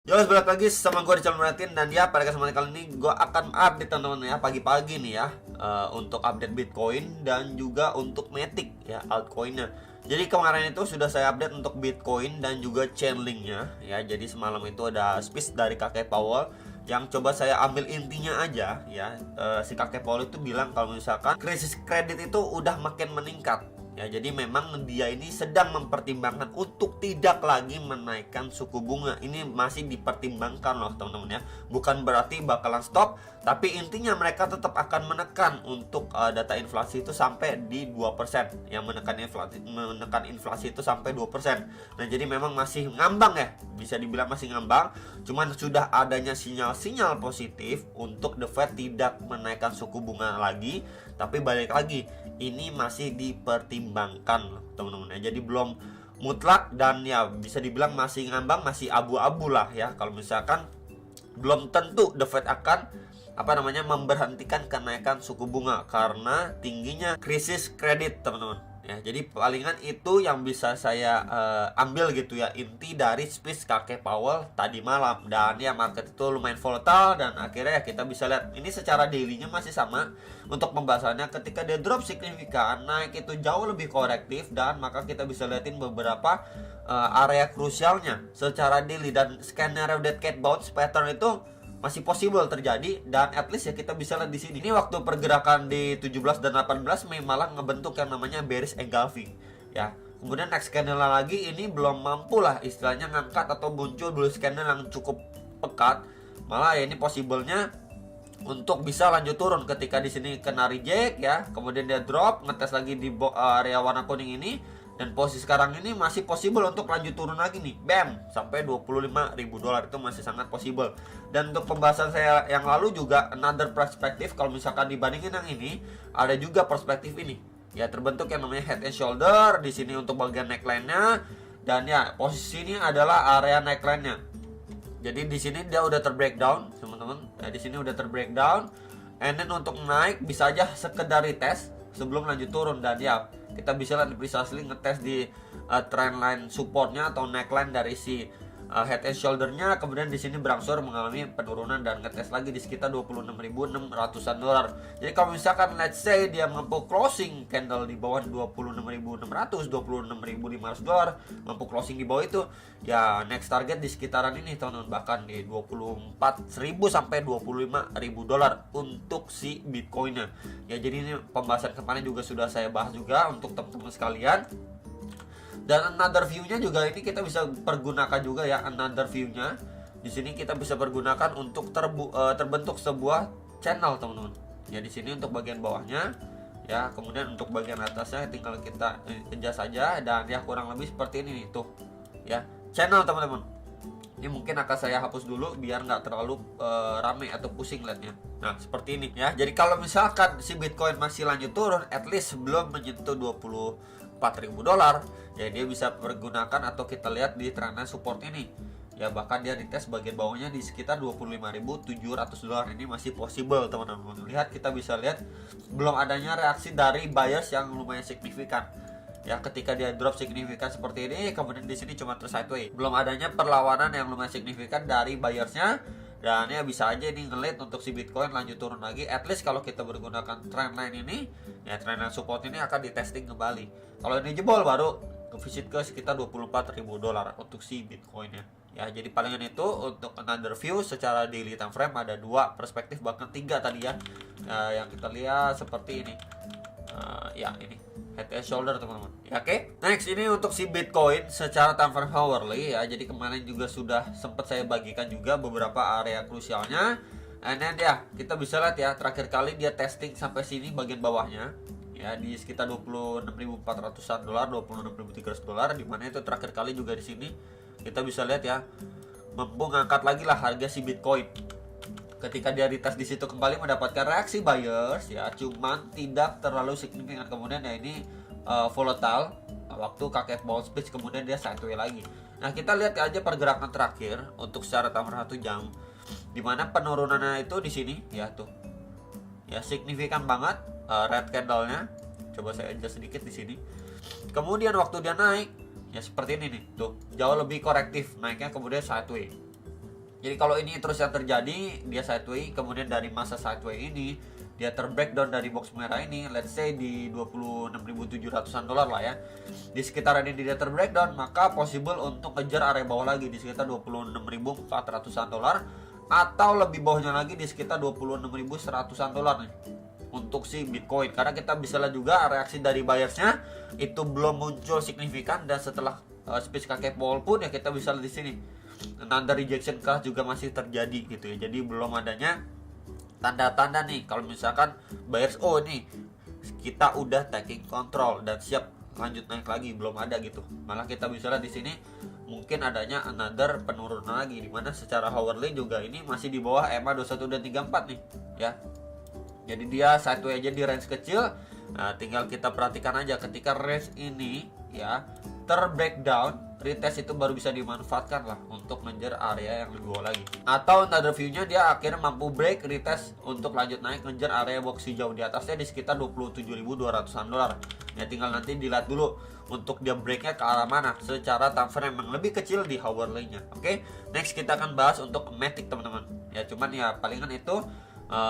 Yo, balik lagi sama gue di channel Martin. Dan ya, pada kesempatan kali ini gue akan update teman-teman ya, pagi-pagi nih ya, untuk update Bitcoin dan juga untuk Matic ya, altcoinnya. Jadi kemarin itu sudah saya update untuk Bitcoin dan juga Chainlinknya ya. Jadi semalam itu ada speech dari kakek Powell yang coba saya ambil intinya aja ya. Si kakek Powell itu bilang kalau misalkan krisis kredit itu udah makin meningkat ya. Jadi memang dia ini sedang mempertimbangkan untuk tidak lagi menaikkan suku bunga. Ini masih dipertimbangkan loh teman-teman ya. Bukan berarti bakalan stop, tapi intinya mereka tetap akan menekan untuk data inflasi itu sampai di 2%. Yang menekan inflasi itu sampai 2%. Nah, jadi memang masih ngambang ya. Bisa dibilang masih ngambang. Cuman sudah adanya sinyal-sinyal positif untuk The Fed tidak menaikkan suku bunga lagi. Tapi balik lagi, ini masih dipertimbangkan loh teman-teman ya. Jadi belum mutlak dan ya bisa dibilang masih ngambang, masih abu-abu lah ya. Kalau misalkan belum tentu The Fed akan memberhentikan kenaikan suku bunga karena tingginya krisis kredit teman-teman ya. Jadi palingan itu yang bisa saya ambil gitu ya, inti dari speech kakek Powell tadi malam. Dan ya market itu lumayan volatile dan akhirnya ya kita bisa lihat ini secara dailynya masih sama untuk pembahasannya. Ketika dia drop signifikan, naik itu jauh lebih korektif, dan maka kita bisa liatin beberapa area krusialnya secara daily. Dan skenario dead cat bounce pattern itu masih possible terjadi, dan at least ya kita bisa lihat di sini. Ini waktu pergerakan di 17 dan 18 Mei malah ngebentuk yang namanya bearish engulfing ya. Kemudian next candle lagi ini belum mampu lah istilahnya ngangkat atau muncul bullish candle yang cukup pekat. Malah ya ini possible-nya untuk bisa lanjut turun ketika di sini kena reject ya. Kemudian dia drop, ngetes lagi di area warna kuning ini. Dan posisi sekarang ini masih possible untuk lanjut turun lagi nih. Bam, sampai $25.000 itu masih sangat possible. Dan untuk pembahasan saya yang lalu juga another perspektif, kalau misalkan dibandingin yang ini, ada juga perspektif ini. Ya, terbentuk yang namanya head and shoulder di sini untuk bagian neckline-nya, dan ya posisi ini adalah area neckline-nya. Jadi di sini dia udah terbreakdown, teman-teman. Ya, di sini udah terbreakdown. And then untuk naik bisa aja sekedar retest sebelum lanjut turun. Dan ya kita bisa lihat precisely ngetes di trendline supportnya atau neckline dari si head and shouldernya. Kemudian di sini berangsur mengalami penurunan dan ngetes lagi di sekitar 26.600-an dolar. Jadi kalau misalkan let's say dia mampu closing candle di bawah 26.600, 26.500 dolar, mampu closing di bawah itu, ya next target di sekitaran ini teman-teman, bahkan di 24.000 sampai 25.000 dolar untuk si Bitcoinnya. Ya, jadi ini pembahasan kemarin juga sudah saya bahas juga untuk teman-teman sekalian. Dan another view-nya juga ini kita bisa pergunakan juga ya, another view-nya. Di sini kita bisa pergunakan untuk terbentuk sebuah channel teman-teman. Ya di sini untuk bagian bawahnya ya, kemudian untuk bagian atasnya tinggal kita adjust saja, dan ya kurang lebih seperti ini nih tuh. Ya, channel teman-teman. Ini mungkin akan saya hapus dulu biar nggak terlalu rame atau pusing liatnya. Nah seperti ini ya. Jadi kalau misalkan si Bitcoin masih lanjut turun, at least sebelum menyentuh 24.000 dolar, ya dia bisa pergunakan atau kita lihat di trendline support ini. Ya bahkan dia dites bagian bawahnya di sekitar 25.700 dolar. Ini masih possible teman-teman. Lihat, kita bisa lihat belum adanya reaksi dari buyers yang lumayan signifikan. Ya ketika dia drop signifikan seperti ini, kemudian di sini cuma terus sideways. Belum adanya perlawanan yang lumayan signifikan dari buyersnya. Dan ya bisa aja ini ngelit untuk si Bitcoin lanjut turun lagi. At least kalau kita bergunakan trendline ini, ya trendline support ini akan ditesting kembali. Kalau ini jebol baru visit ke sekitar 24.000 dolar untuk si Bitcoinnya. Ya jadi palingan itu untuk another view secara daily time frame ada 2 perspektif, bahkan 3 tadi ya. Yang kita lihat seperti ini. Ya ini head and shoulder teman-teman ya. Oke. Next ini untuk si Bitcoin secara time frame hourly ya. Jadi kemarin juga sudah sempat saya bagikan juga beberapa area krusialnya. And then ya kita bisa lihat ya, terakhir kali dia testing sampai sini bagian bawahnya ya di sekitar 26.400-an dolar, 26.300 dolar, di mana itu terakhir kali juga di sini kita bisa lihat ya mampu ngangkat lagi lah harga si Bitcoin. Ketika dia retest di situ kembali mendapatkan reaksi buyers ya, cuman tidak terlalu signifikan. Kemudian ya ini volatile waktu kakek bounce speech, kemudian dia sideways lagi. Nah kita lihat aja pergerakan terakhir untuk secara timer 1 jam, dimana penurunannya itu di sini ya tuh ya, signifikan banget red candle-nya. Coba saya adjust sedikit di sini. Kemudian waktu dia naik ya seperti ini nih tuh, jauh lebih korektif naiknya, kemudian sideways Jadi kalau ini terus yang terjadi, dia sideway, kemudian dari masa sideway ini dia terbreakdown dari box merah ini, let's say di 26.700-an dolar lah ya. Di sekitaran ini dia terbreakdown, maka possible untuk kejar area bawah lagi di sekitar 26.400-an dolar, atau lebih bawahnya lagi di sekitar 26.100-an dolar nih untuk si Bitcoin. Karena kita bisa lihat juga reaksi dari buyersnya itu belum muncul signifikan, dan setelah speech kakek Paul pun ya kita bisa lihat di sini tanda rejection kah juga masih terjadi gitu ya. Jadi belum adanya tanda-tanda nih kalau misalkan buyers nih kita udah taking control dan siap lanjut naik lagi, belum ada gitu. Malah kita bisa lihat di sini mungkin adanya another penurunan lagi, dimana secara hourly juga ini masih di bawah EMA 21 dan 34 nih ya. Jadi dia sideways aja di range kecil. Nah, tinggal kita perhatikan aja ketika range ini ya terbreakdown, retest itu baru bisa dimanfaatkan lah untuk ngejar area yang lebih bawah lagi. Atau another view-nya dia akhirnya mampu break retest untuk lanjut naik ngejar area box hijau di atasnya di sekitar 27.200-an dolar. Ya tinggal nanti dilihat dulu untuk dia breaknya ke arah mana secara time frame yang lebih kecil di hourly-nya. Oke, next kita akan bahas untuk Matic teman-teman. Ya cuman ya palingan itu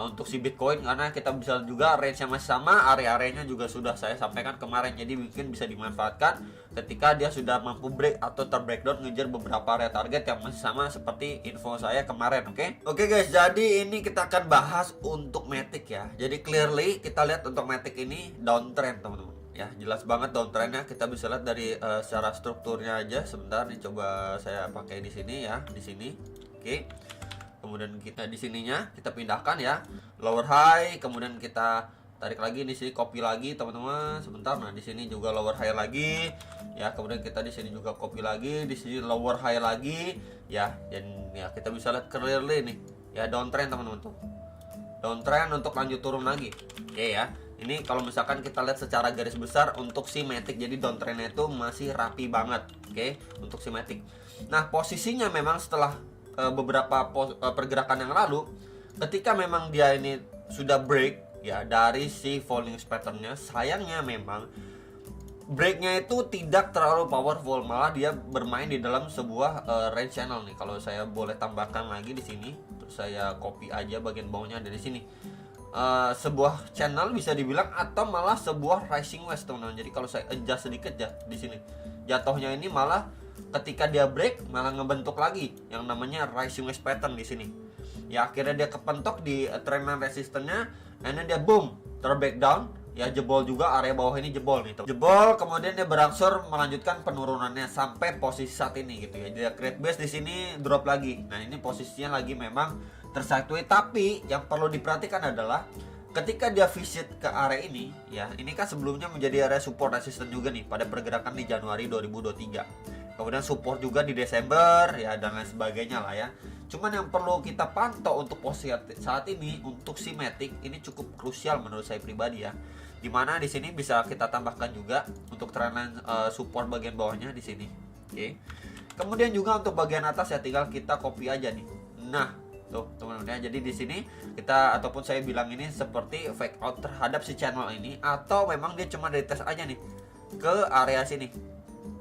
untuk si Bitcoin, karena kita bisa juga range yang masih sama, area-areanya juga sudah saya sampaikan kemarin, jadi mungkin bisa dimanfaatkan ketika dia sudah mampu break atau terbreakdown ngejar beberapa area target yang masih sama seperti info saya kemarin. Oke guys, jadi ini kita akan bahas untuk Matic ya. Jadi clearly kita lihat untuk Matic ini downtrend teman-teman ya, jelas banget downtrendnya. Kita bisa lihat dari secara strukturnya aja. Sebentar nih, coba saya pakai di sini ya, di sini. Oke. Kemudian kita di sininya kita pindahkan ya, lower high, kemudian kita tarik lagi di sini, copy lagi teman-teman. Sebentar, nah di sini juga lower high lagi ya, kemudian kita di sini juga copy lagi, di sini lower high lagi ya. Dan ya kita bisa lihat clearly nih ya, downtrend teman-teman tuh, downtrend untuk lanjut turun lagi. Oke ya, ini kalau misalkan kita lihat secara garis besar untuk si Matic, jadi downtrendnya itu masih rapi banget. Oke, untuk si Matic. Nah posisinya memang setelah beberapa pergerakan yang lalu, ketika memang dia ini sudah break ya dari si falling patternnya, sayangnya memang breaknya itu tidak terlalu powerful, malah dia bermain di dalam sebuah range channel nih. Kalau saya boleh tambahkan lagi di sini, terus saya copy aja bagian bawahnya dari sini. Sebuah channel bisa dibilang, atau malah sebuah rising wedge teman-teman. Jadi kalau saya adjust sedikit ya di sini, jatuhnya ini malah ketika dia break malah ngebentuk lagi yang namanya rising wedge pattern di sini. Ya akhirnya dia kepentok di trendline resistannya, and then dia boom terbreak down ya, jebol juga area bawah ini, jebol nih, jebol. Kemudian dia berangsur melanjutkan penurunannya sampai posisi saat ini gitu ya. Dia create base di sini, drop lagi. Nah ini posisinya lagi memang tersideways, tapi yang perlu diperhatikan adalah ketika dia visit ke area ini ya, ini kan sebelumnya menjadi area support resistance juga nih pada pergerakan di Januari 2023. Kemudian support juga di Desember ya, dan lain sebagainya lah ya. Cuman yang perlu kita pantau untuk posisi saat ini untuk si Matic ini cukup krusial menurut saya pribadi ya. Dimana di sini bisa kita tambahkan juga untuk trendline support bagian bawahnya di sini. Oke. Kemudian juga untuk bagian atas ya tinggal kita copy aja nih. Nah, tuh teman-teman ya. Jadi di sini kita, ataupun saya bilang ini seperti fake out terhadap si channel ini, atau memang dia cuma retest aja nih ke area sini.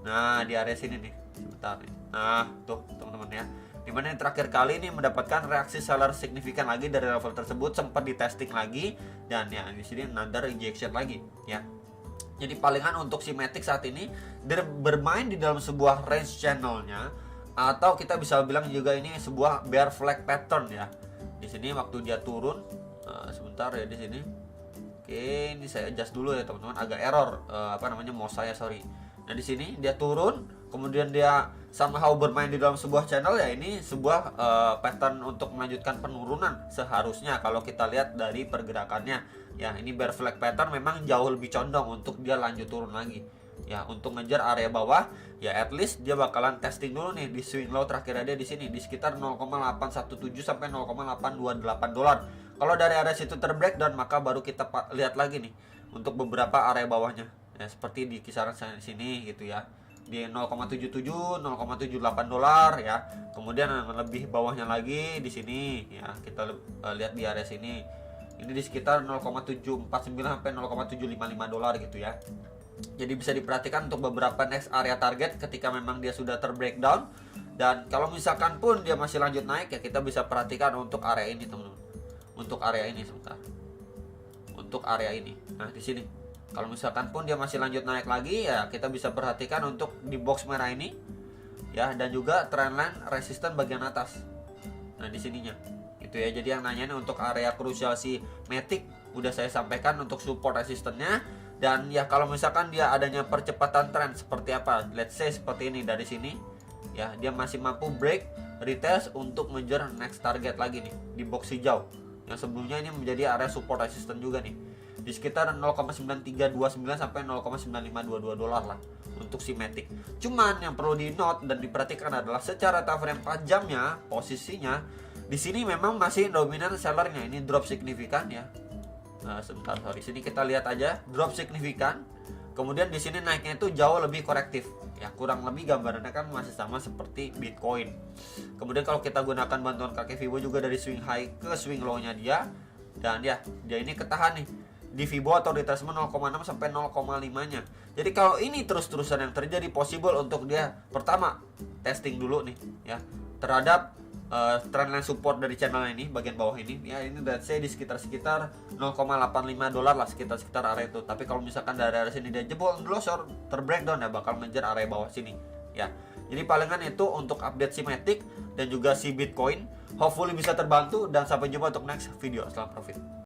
Nah di area sini nih, sebentar nih. Nah tuh teman-teman ya, dimana yang terakhir kali ini mendapatkan reaksi seller signifikan lagi dari level tersebut, sempat di testing lagi, dan ya di sini another rejection lagi ya. Jadi palingan untuk si Matic saat ini dia bermain di dalam sebuah range channelnya, atau kita bisa bilang juga ini sebuah bear flag pattern ya. Di sini waktu dia turun, sebentar ya di sini. Oke, ini saya adjust dulu ya teman-teman, agak error mouse saya, sorry. Nah di sini dia turun, kemudian dia somehow bermain di dalam sebuah channel ya. Ini sebuah pattern untuk melanjutkan penurunan seharusnya kalau kita lihat dari pergerakannya ya. Ini bear flag pattern memang jauh lebih condong untuk dia lanjut turun lagi ya, untuk ngejar area bawah ya. At least dia bakalan testing dulu nih di swing low terakhir ada di sini di sekitar 0,817 sampai 0,828 dolar. Kalau dari area situ terbreakdown, maka baru kita lihat lagi nih untuk beberapa area bawahnya ya, seperti di kisaran sini gitu ya, di 0,77 0,78 dolar ya. Kemudian lebih bawahnya lagi di sini ya, kita lihat di area sini ini di sekitar 0,749 sampai 0,755 dolar gitu ya. Jadi bisa diperhatikan untuk beberapa next area target ketika memang dia sudah terbreakdown. Dan kalau misalkan pun dia masih lanjut naik ya kita bisa perhatikan untuk area ini teman-teman. Untuk area ini sebentar. Untuk area ini. Nah, di sini. Kalau misalkan pun dia masih lanjut naik lagi ya kita bisa perhatikan untuk di box merah ini ya, dan juga trendline resisten bagian atas. Nah, di sininya. Itu ya. Jadi yang nanya untuk area krusial si Matic udah saya sampaikan untuk support resistennya. Dan ya kalau misalkan dia adanya percepatan tren seperti apa, let's say seperti ini dari sini ya, dia masih mampu break retest untuk mengejar next target lagi nih di box hijau yang sebelumnya ini menjadi area support resisten juga nih di sekitar 0,9329 sampai 0,9522 dolar lah untuk si Matic. Cuman yang perlu di note dan diperhatikan adalah secara time frame 4 jamnya posisinya di sini memang masih dominan sellernya, ini drop signifikan ya. Sebentar, sorry. Sini kita lihat aja drop signifikan. Kemudian di sini naiknya itu jauh lebih korektif. Ya, kurang lebih gambarannya kan masih sama seperti Bitcoin. Kemudian kalau kita gunakan bantuan kaki Fibo juga dari swing high ke swing low-nya dia, dan ya, dia ini ketahan nih di Fibo atau retracement 0,6 sampai 0,5-nya. Jadi kalau ini terus-terusan yang terjadi, possible untuk dia pertama testing dulu nih ya terhadap trendline support dari channel ini bagian bawah ini ya, ini let's say di sekitar 0,85 dolar lah, sekitar area itu. Tapi kalau misalkan dari area sini dia jebol glosor terbreakdown ya bakal mengejar area bawah sini ya. Jadi palingan itu untuk update si Matic dan juga si Bitcoin, hopefully bisa terbantu dan sampai jumpa untuk next video. Selamat profit.